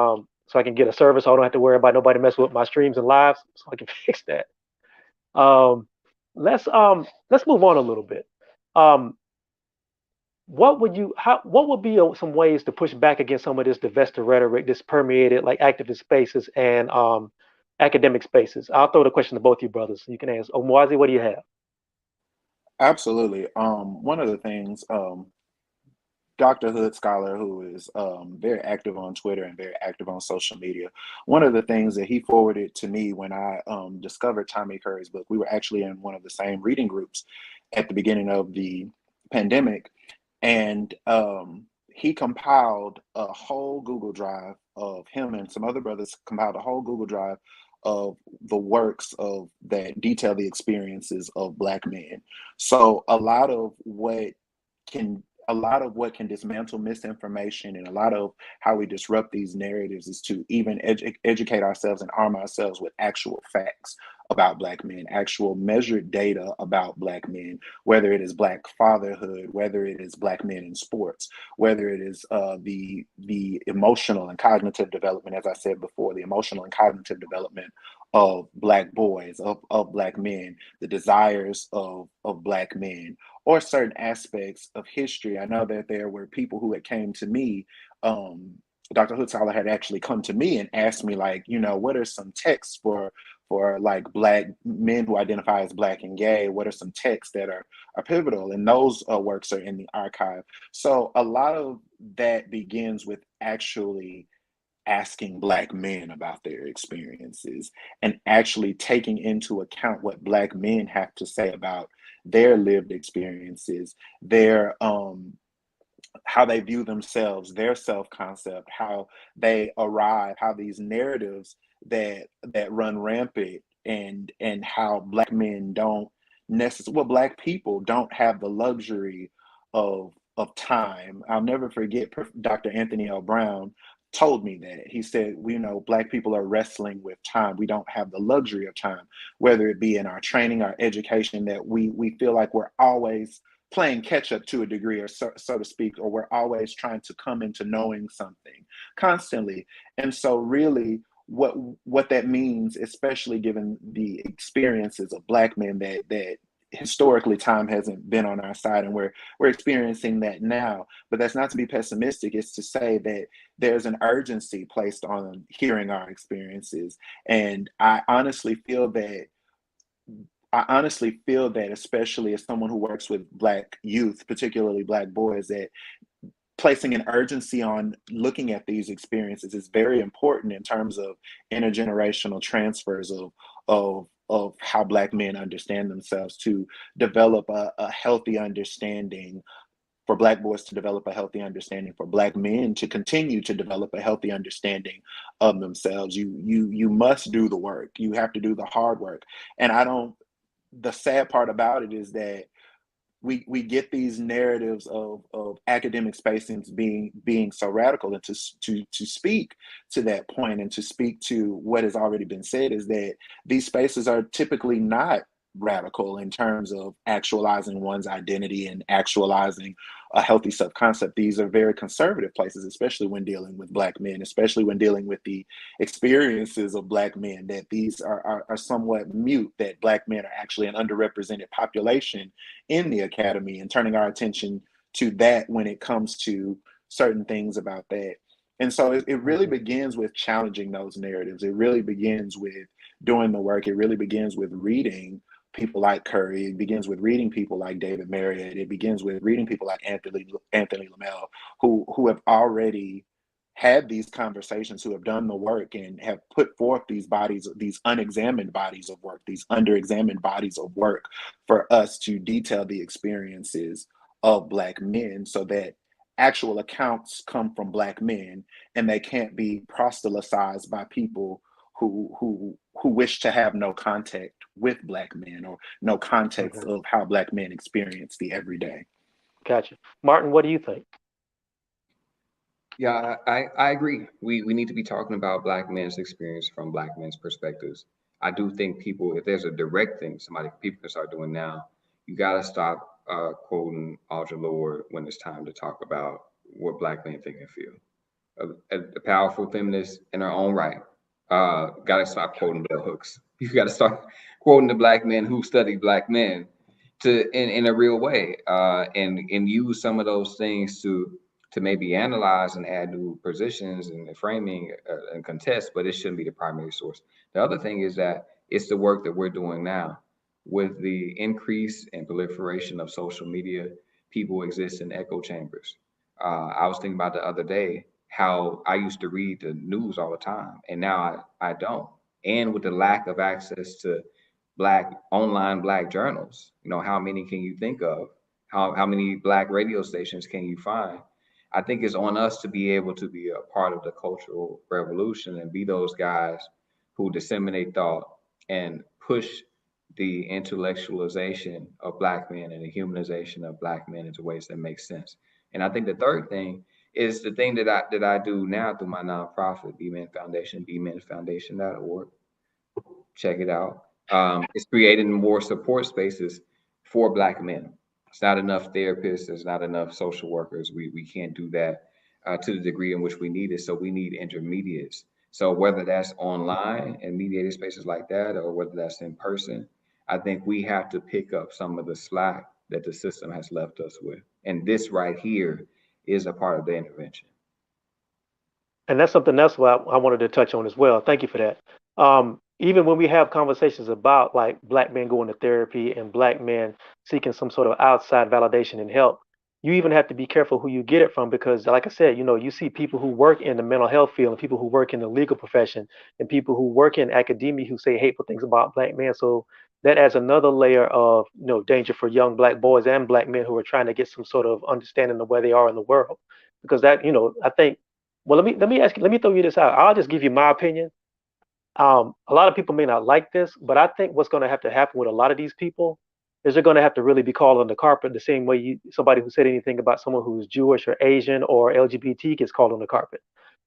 so I can get a service. So I don't have to worry about nobody messing with my streams and lives. So I can fix that. Um, let's move on a little bit. Um, what would be some ways to push back against some of this divester rhetoric that's permeated like activist spaces and academic spaces? I'll throw the question to both you brothers. You can answer. Omwazi, what do you have? Absolutely. One of the things, Dr. Hood Scholar, who is very active on Twitter and very active on social media, one of the things that he forwarded to me when I discovered Tommy Curry's book, we were actually in one of the same reading groups at the beginning of the pandemic, and he compiled a whole Google Drive of him and some other brothers compiled a whole Google Drive of the works of that detail the experiences of Black men. So can a lot of what can dismantle misinformation and a lot of how we disrupt these narratives is to even educate ourselves and arm ourselves with actual facts about Black men, actual measured data about Black men, whether it is Black fatherhood, whether it is Black men in sports, whether it is the emotional and cognitive development, as I said before, the emotional and cognitive development of Black boys, of Black men, the desires of Black men, or certain aspects of history. I know that there were people who had came to me. Dr. Hutzhaler had actually come to me and asked me, like, what are some texts for like Black men who identify as Black and gay? What are some texts that are pivotal? And those works are in the archive. So a lot of that begins with actually asking Black men about their experiences and actually taking into account what Black men have to say about their lived experiences, their how they view themselves, their self-concept, how they arrive, how these narratives that run rampant, and how Black men don't necessarily, well, Black people don't have the luxury of time. I'll never forget Dr. Anthony L. Brown told me that. He said, Black people are wrestling with time. We don't have the luxury of time, whether it be in our training, our education, that we feel like we're always playing catch up to a degree, or so to speak, or we're always trying to come into knowing something constantly. And so really what that means, especially given the experiences of Black men, that historically time hasn't been on our side, and we're experiencing that now. But that's not to be pessimistic. It's to say that there's an urgency placed on hearing our experiences. And I honestly feel that, especially as someone who works with Black youth, particularly Black boys, that placing an urgency on looking at these experiences is very important in terms of intergenerational transfers of how Black men understand themselves, to develop a healthy understanding, for Black boys to develop a healthy understanding, for Black men to continue to develop a healthy understanding of themselves. You must do the work. You have to do the hard work. And the sad part about it is that we get these narratives of academic spacings being so radical, and to speak to that point and to speak to what has already been said, is that these spaces are typically not radical in terms of actualizing one's identity and actualizing a healthy self-concept. These are very conservative places, especially when dealing with Black men, especially when dealing with the experiences of Black men, that these are somewhat mute, that Black men are actually an underrepresented population in the academy, and turning our attention to that when it comes to certain things about that. And so it really begins with challenging those narratives. It really begins with doing the work. It really begins with reading people like Curry. It begins with reading people like David Marriott. It begins with reading people like Anthony Lamel, who have already had these conversations, who have done the work and have put forth these bodies, these unexamined bodies of work, these underexamined bodies of work for us to detail the experiences of Black men, so that actual accounts come from Black men and they can't be proselytized by people who wish to have no contact with Black men, or no context of how Black men experience the everyday. Gotcha. Martin, what do you think? Yeah, I agree. We need to be talking about Black men's experience from Black men's perspectives. I do think people, if there's a direct thing people can start doing now, you got to stop quoting Audre Lorde when it's time to talk about what Black men think and feel. A powerful feminist in her own right. Got to stop quoting bell hooks. You got to start quoting the Black men who study Black men in a real way, and use some of those things to maybe analyze and add new positions and framing and contest, but it shouldn't be the primary source. The other thing is that it's the work that we're doing now. With the increase and proliferation of social media, people exist in echo chambers. I was thinking about the other day how I used to read the news all the time, and now I don't. And with the lack of access to online Black journals, how many can you think of? How many Black radio stations can you find? I think it's on us to be able to be a part of the cultural revolution and be those guys who disseminate thought and push the intellectualization of Black men and the humanization of Black men into ways that make sense. And I think the third thing is the thing that I do now through my nonprofit, B-Men Foundation, bmensfoundation.org. Check it out. It's creating more support spaces for Black men. It's not enough therapists. There's not enough social workers. We can't do that to the degree in which we need it. So we need intermediates. So whether that's online and mediated spaces like that, or whether that's in person, I think we have to pick up some of the slack that the system has left us with. And this right here is a part of the intervention. And that's something else what I wanted to touch on as well. Thank you for that. Even when we have conversations about like Black men going to therapy and Black men seeking some sort of outside validation and help, you even have to be careful who you get it from, because like I said, you see people who work in the mental health field and people who work in the legal profession and people who work in academia who say hateful things about Black men. So that adds another layer of danger for young Black boys and Black men who are trying to get some sort of understanding of where they are in the world. Because that, I think, well, let me throw you this out. I'll just give you my opinion. A lot of people may not like this, but I think what's going to have to happen with a lot of these people is they're going to have to really be called on the carpet the same way somebody who said anything about someone who's Jewish or Asian or LGBT gets called on the carpet.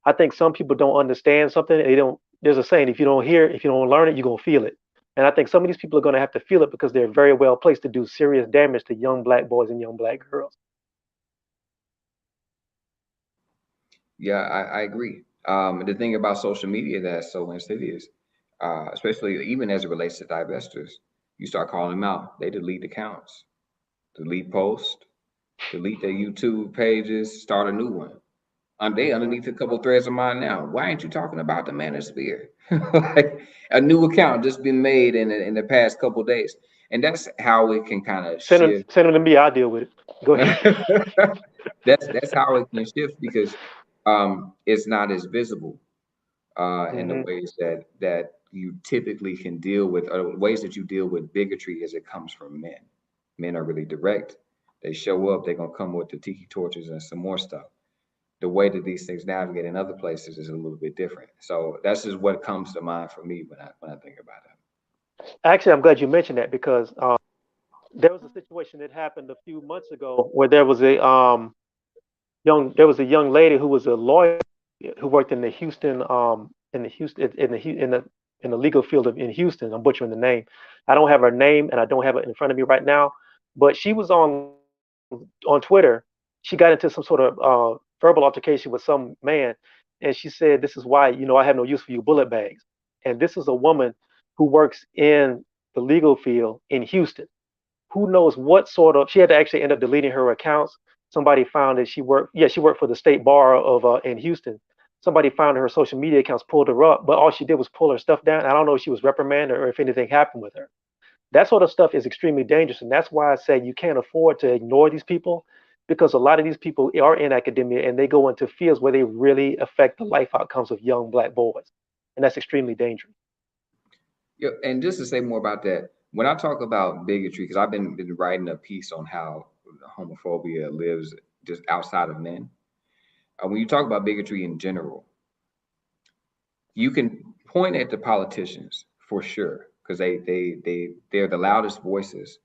I think some people don't understand something. There's a saying, if you don't hear it, if you don't learn it, you're going to feel it. And I think some of these people are going to have to feel it because they're very well placed to do serious damage to young Black boys and young Black girls. Yeah, I agree. The thing about social media that's so insidious, especially even as it relates to divestors, you start calling them out. They delete accounts, delete posts, delete their YouTube pages, start a new one. They underneath a couple threads of mine now. Why ain't you talking about the manosphere? Like a new account just been made in the past couple days, and that's how it can kind of shift. Send them to me. I'll deal with it. Go ahead. That's how it can shift because it's not as visible in the ways that you typically can deal with, or ways that you deal with bigotry as it comes from men. Men are really direct. They show up, they're gonna come with the tiki torches and some more stuff. The way that these things navigate in other places is a little bit different. So that's just what comes to mind for me when I think about it. Actually, I'm glad you mentioned that because there was a situation that happened a few months ago where there was a young lady who was a lawyer who worked in the Houston in the legal field in Houston. I'm butchering the name. I don't have her name and I don't have it in front of me right now, but she was on Twitter. She got into some sort of verbal altercation with some man, and she said, "This is why I have no use for you bullet bags." And this is a woman who works in the legal field in Houston. Who knows what sort of? She had to actually end up deleting her accounts. Somebody found that she worked. Yeah, she worked for the state bar of in Houston. Somebody found her social media accounts, pulled her up, but all she did was pull her stuff down. I don't know if she was reprimanded or if anything happened with her. That sort of stuff is extremely dangerous, and that's why I say you can't afford to ignore these people, because a lot of these people are in academia and they go into fields where they really affect the life outcomes of young black boys, and that's extremely dangerous. Yeah, and just to say more about that, when I talk about bigotry, because I've been writing a piece on how homophobia lives just outside of men. When you talk about bigotry in general, you can point at the politicians for sure, because they're the loudest voices.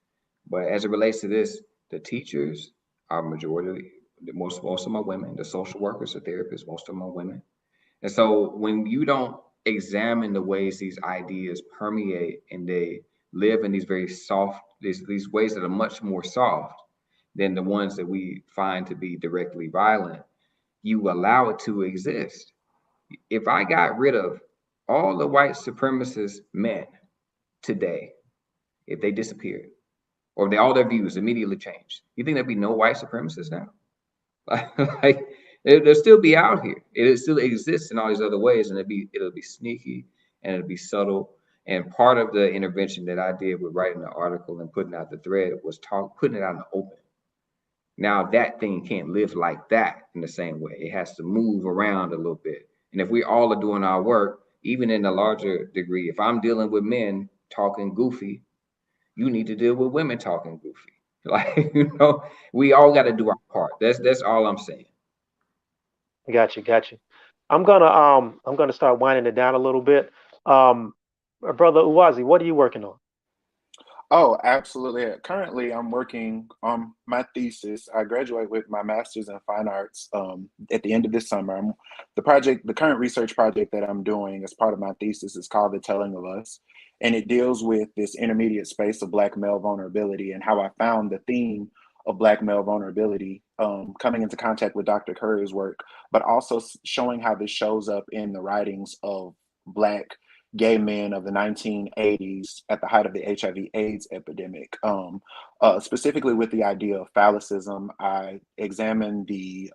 But as it relates to this, the teachers are majority. Most of them are women. The social workers, the therapists, most of them are women. And so when you don't examine the ways these ideas permeate and they live in these very soft, these ways that are much more soft than the ones that we find to be directly violent, you allow it to exist. If I got rid of all the white supremacist men today, if they disappeared, or if all their views immediately changed, you think there'd be no white supremacists now? Like it'll still be out here. It still exists in all these other ways, and it'll be sneaky and it'll be subtle. And part of the intervention that I did with writing the article and putting out the thread was putting it out in the open. Now that thing can't live like that in the same way. It has to move around a little bit. And if we all are doing our work, even in a larger degree, if I'm dealing with men talking goofy, you need to deal with women talking goofy. Like, we all got to do our part. That's all I'm saying. Got you. I'm gonna start winding it down a little bit. Um, Brother Uwazi, what are you working on? Oh, absolutely. Currently, I'm working on my thesis. I graduate with my master's in fine arts at the end of this summer. The current research project that I'm doing as part of my thesis is called The Telling of Us, and it deals with this intermediate space of Black male vulnerability and how I found the theme of Black male vulnerability coming into contact with Dr. Curry's work, but also showing how this shows up in the writings of Black gay men of the 1980s at the height of the HIV/AIDS epidemic. Specifically with the idea of phallicism, I examined the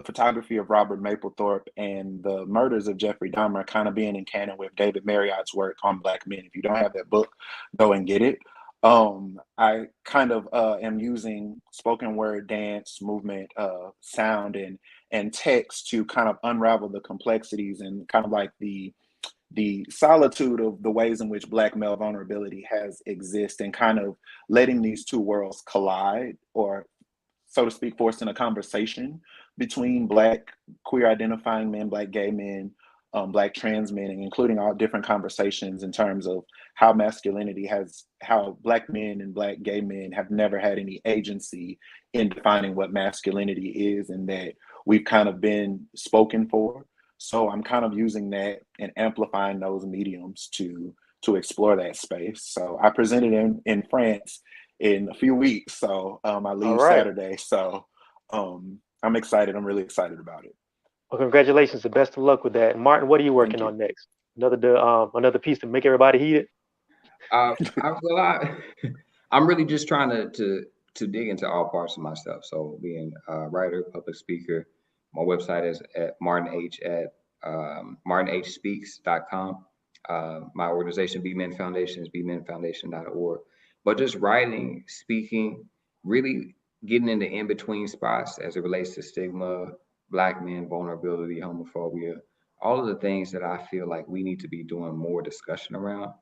photography of Robert Mapplethorpe and the murders of Jeffrey Dahmer, kind of being in canon with David Marriott's work on Black men. If you don't have that book, go and get it. I kind of am using spoken word, dance, movement, sound, and text to kind of unravel the complexities and kind of like the solitude of the ways in which Black male vulnerability has exist, and kind of letting these two worlds collide, or so to speak, forcing a conversation between Black queer identifying men, Black gay men, Black trans men, and including all different conversations in terms of how how Black men and Black gay men have never had any agency in defining what masculinity is, and that we've kind of been spoken for. So I'm kind of using that and amplifying those mediums to explore that space. So I presented in France in a few weeks. So I All leave right. Saturday. So I'm excited. I'm really excited about it. Well, congratulations and best of luck with that. Martin, what are you Thank working you. on next? Another piece to make everybody heated. Well, I'm really just trying to dig into all parts of myself. So being a writer, public speaker, my website is at martinhspeaks.com. My organization, B Men Foundation, is bmenfoundation.org. But just writing, speaking, really getting in the in between spots as it relates to stigma, Black men, vulnerability, homophobia, all of the things that I feel like we need to be doing more discussion around.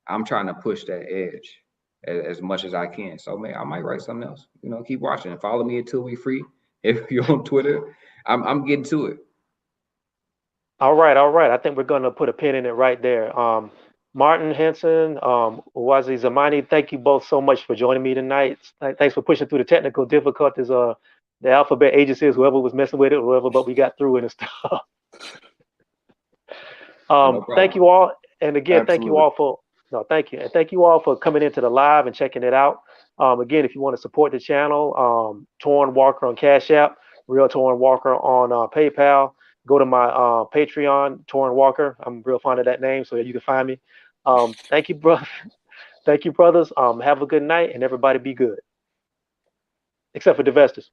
I'm trying to push that edge as much as I can. So man, I might write something else. Keep watching and follow me until we free. If you're on Twitter, I'm getting to it. All right. I think we're gonna put a pin in it right there. Martin Henson, Uwazi Zamani, thank you both so much for joining me tonight. Thanks for pushing through the technical difficulties. The alphabet agencies, whoever was messing with it, whoever, but we got through it and stuff. No Thank problem. you all, and again, thank you Absolutely. all for no, thank you, and thank you all for coming into the live and checking it out. Again, if you want to support the channel, Torn Walker on Cash App, Real Torn Walker on PayPal. Go to my Patreon, Torn Walker. I'm real fond of that name, so you can find me. Thank you, bro. Thank you, brothers. Have a good night, and everybody be good, except for divestors.